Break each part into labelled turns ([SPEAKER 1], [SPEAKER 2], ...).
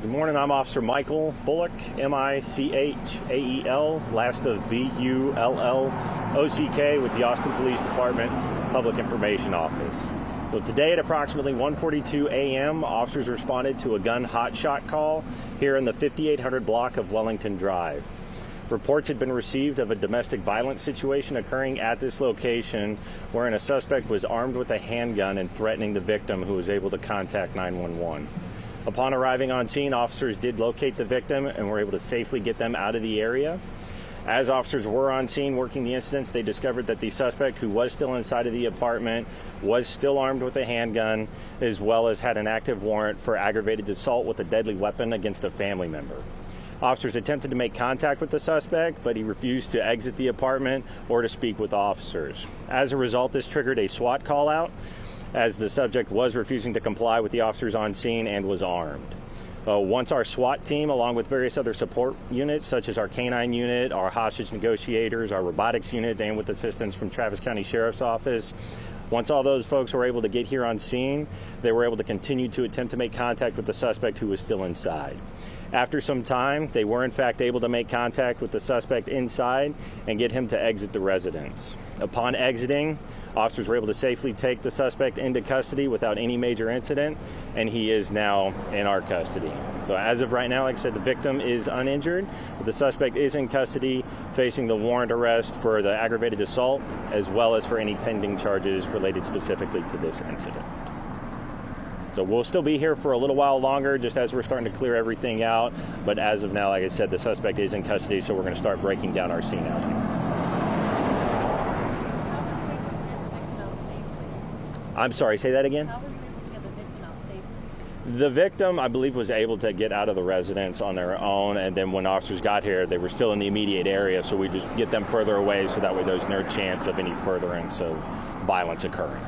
[SPEAKER 1] Good morning, I'm Officer Michael Bullock, M-I-C-H-A-E-L, last of B-U-L-L-O-C-K with the Austin Police Department Public Information Office. So today at approximately 1:42 a.m., officers responded to a gun hotshot call here in the 5800 block of Wellington Drive. Reports had been received of a domestic violence situation occurring at this location wherein a suspect was armed with a handgun and threatening the victim, who was able to contact 911. Upon arriving on scene, officers did locate the victim and were able to safely get them out of the area. As officers were on scene working the incidents, they discovered that the suspect, who was still inside of the apartment, was still armed with a handgun, as well as had an active warrant for aggravated assault with a deadly weapon against a family member. Officers attempted to make contact with the suspect, but he refused to exit the apartment or to speak with officers. As a result, this triggered a SWAT call out, as the subject was refusing to comply with the officers on scene and was armed. Once our SWAT team, along with various other support units, such as our K-9 unit, our hostage negotiators, our robotics unit, and with assistance from Travis County Sheriff's Office, once all those folks were able to get here on scene, they were able to continue to attempt to make contact with the suspect, who was still inside. After some time, they were in fact able to make contact with the suspect inside and get him to exit the residence. Upon exiting, officers were able to safely take the suspect into custody without any major incident, and he is now in our custody. So as of right now, like I said, the victim is uninjured, but the suspect is in custody facing the warrant arrest for the aggravated assault, as well as for any pending charges related specifically to this incident. So we'll still be here for a little while longer, just as we're starting to clear everything out. But as of now, like I said, the suspect is in custody, so we're going to start breaking down our scene out here. I'm sorry, say that again?
[SPEAKER 2] How were you able to get the victim out safely?
[SPEAKER 1] The victim, I believe, was able to get out of the residence on their own, and then when officers got here, they were still in the immediate area, so we just get them further away so that way there's no chance of any furtherance of violence occurring.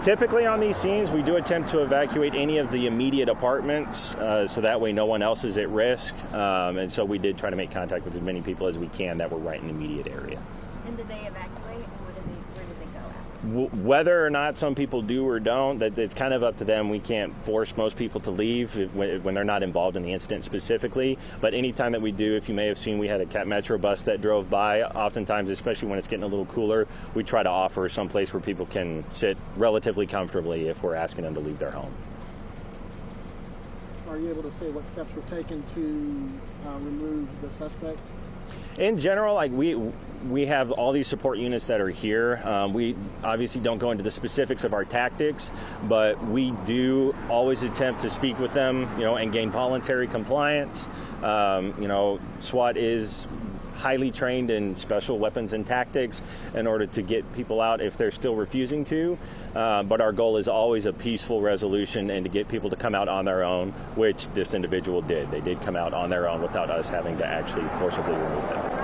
[SPEAKER 1] Typically on these scenes, we do attempt to evacuate any of the immediate apartments, so that way no one else is at risk. And so we did try to make contact with as many people as we can that were right in the immediate area.
[SPEAKER 2] And did they evacuate, and where did they go at?
[SPEAKER 1] Whether or not some people do or don't, it's kind of up to them. We can't force most people to leave when they're not involved in the incident specifically. But anytime that we do, if you may have seen, we had a Cat Metro bus that drove by. Oftentimes, especially when it's getting a little cooler, we try to offer some place where people can sit relatively comfortably if we're asking them to leave their home.
[SPEAKER 3] Are you able to say what steps were taken to remove the suspect?
[SPEAKER 1] In general, like we have all these support units that are here. We obviously don't go into the specifics of our tactics, but we do always attempt to speak with them, and gain voluntary compliance. SWAT is highly trained in special weapons and tactics in order to get people out if they're still refusing to. But our goal is always a peaceful resolution and to get people to come out on their own, which this individual did. They did come out on their own without us having to actually forcibly remove them.